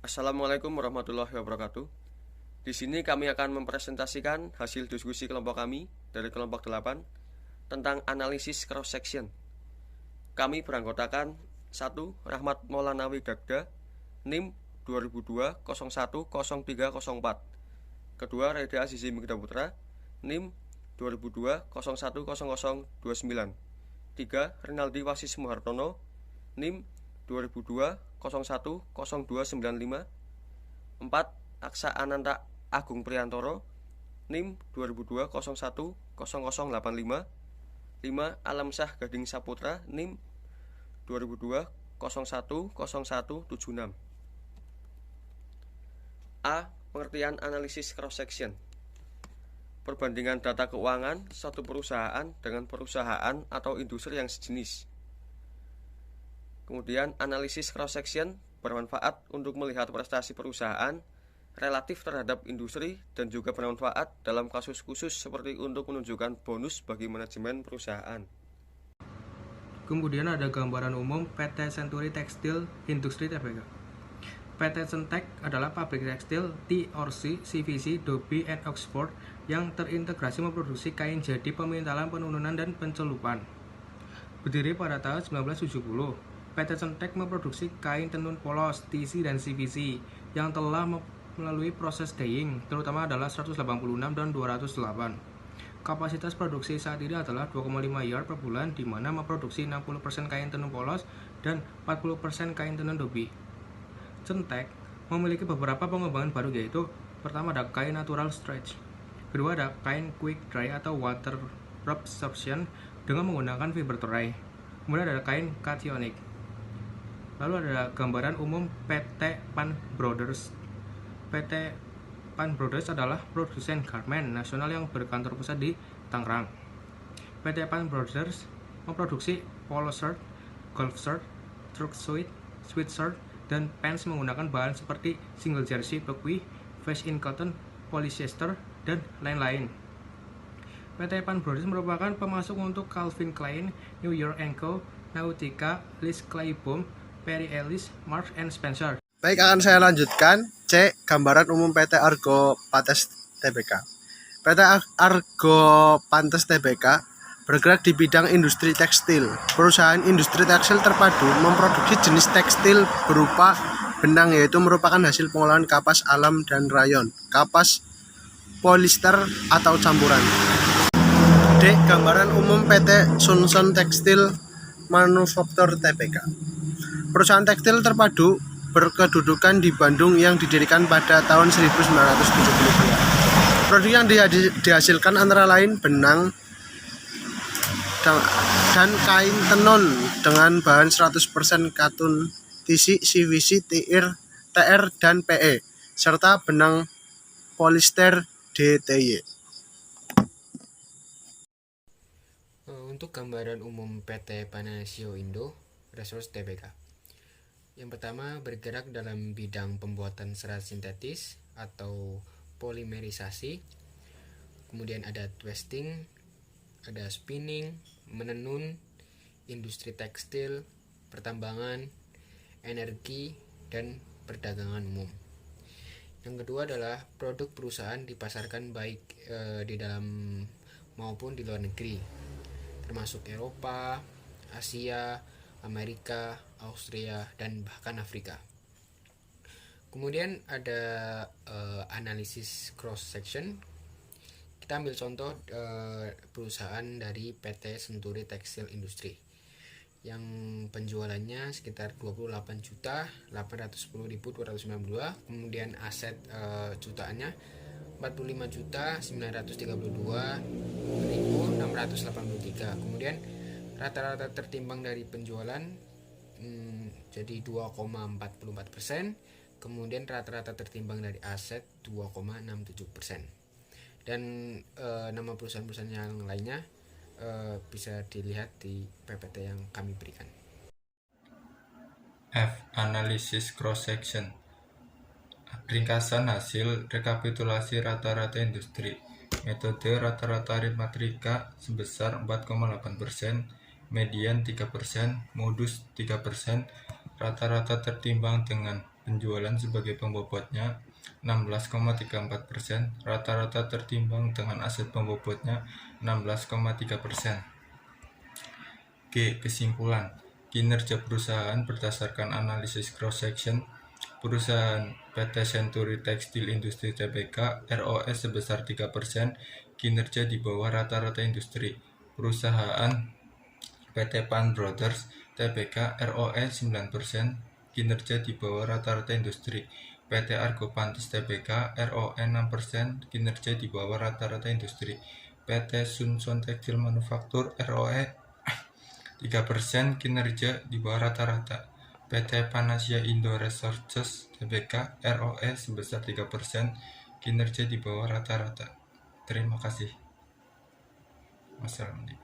Assalamualaikum warahmatullahi wabarakatuh. Di sini kami akan mempresentasikan hasil diskusi kelompok kami dari kelompok 8 tentang analisis cross section. Kami beranggotakan 1. Rahmat Maulanawi Dagda, NIM 2002-01-0304. Kedua, Reda Azizi Mikda Putra, NIM 2002-01-0029. 3. Rinaldi Wasis Muhartono, NIM 2002-01-0295. 4. Aksa Ananta Agung Priantoro, NIM 2002-01-0085. 5. Alam Syah Gading Saputra, NIM 2002-01-0176. A. Pengertian analisis cross section. Perbandingan data keuangan suatu perusahaan dengan perusahaan atau industri yang sejenis. Kemudian analisis cross section bermanfaat untuk melihat prestasi perusahaan relatif terhadap industri dan juga bermanfaat dalam kasus khusus seperti untuk menunjukkan bonus bagi manajemen perusahaan. Kemudian ada gambaran umum PT Century Textile Industry Tbk. PT Centec adalah pabrik tekstil T&C, CVC, Dobby, and Oxford yang terintegrasi memproduksi kain jadi pemintalan, penurunan, dan pencelupan. Berdiri pada tahun 1970, PT Centec memproduksi kain tenun polos, TC, dan CVC yang telah melalui proses dyeing, terutama adalah 186 dan 208. Kapasitas produksi saat ini adalah 2,5 yard per bulan, di mana memproduksi 60% kain tenun polos dan 40% kain tenun Dobby. Centec memiliki beberapa pengembangan baru, yaitu pertama ada kain natural stretch, kedua ada kain quick dry atau water absorption dengan menggunakan fiber terai, kemudian ada kain cationic. Lalu ada gambaran umum PT Pan Brothers. PT Pan Brothers adalah produsen garment nasional yang berkantor pusat di Tangerang. PT Pan Brothers memproduksi polo shirt, golf shirt, truck suit, sweatshirt, dan pants menggunakan bahan seperti single jersey, buckwheat, fashion in cotton, polyester, dan lain-lain. PT Pan Brothers merupakan pemasok untuk Calvin Klein, New York & Co, Nautica, Lis Claiborne, Perry Ellis, Marks and Spencer. Baik, akan saya lanjutkan. C. Gambaran umum PT Argo Pantes Tbk. PT Argo Pantes Tbk bergerak di bidang industri tekstil. Perusahaan industri tekstil terpadu memproduksi jenis tekstil berupa benang, yaitu merupakan hasil pengolahan kapas alam dan rayon, kapas polister atau campuran. D. Gambaran umum PT Sunson Textile Manufacture Tbk. Perusahaan tekstil terpadu berkedudukan di Bandung yang didirikan pada tahun 1972. Produk yang dihasilkan antara lain benang dan kain tenun dengan bahan 100% katun, TC, CVC, TR, dan PE, serta benang polister DTY. Untuk gambaran umum PT Panasio Indo Resource Tbk. Yang pertama, bergerak dalam bidang pembuatan serat sintetis atau polimerisasi. Kemudian ada twisting, ada spinning, menenun, industri tekstil, pertambangan, energi, dan perdagangan umum. Yang kedua adalah produk perusahaan dipasarkan baik di dalam maupun di luar negeri, termasuk Eropa, Asia, Amerika, Austria, dan bahkan Afrika. Kemudian ada analisis cross section. Kita ambil contoh perusahaan dari PT Century Textile Industry yang penjualannya sekitar 28.810.292, kemudian aset jutaannya 45.932.683. Kemudian rata-rata tertimbang dari penjualan jadi 2,44%, kemudian rata-rata tertimbang dari aset 2,67%. Dan nama perusahaan-perusahaan yang lainnya bisa dilihat di PPT yang kami berikan. F. Analisis cross section. Ringkasan hasil rekapitulasi rata-rata industri. Metode rata-rata aritmatika sebesar 4,8%, median 3%, modus 3%, rata-rata tertimbang dengan penjualan sebagai pembobotnya 16,34%, rata-rata tertimbang dengan aset pembobotnya 16,3%. G. Kesimpulan. Kinerja perusahaan berdasarkan analisis cross-section. Perusahaan PT Century Textile Industri Tbk ROE sebesar 3%, kinerja di bawah rata-rata industri. Perusahaan PT Pan Brothers Tbk ROE 9%, kinerja di bawah rata-rata industri. PT Argo Pantes Tbk ROE 6%, kinerja di bawah rata-rata industri. PT Sunson Textile Manufaktur ROE 3%, kinerja di bawah rata-rata. PT Panasia Indo Resources Tbk ROE sebesar 3%, kinerja di bawah rata-rata. Terima kasih. Wassalamualaikum.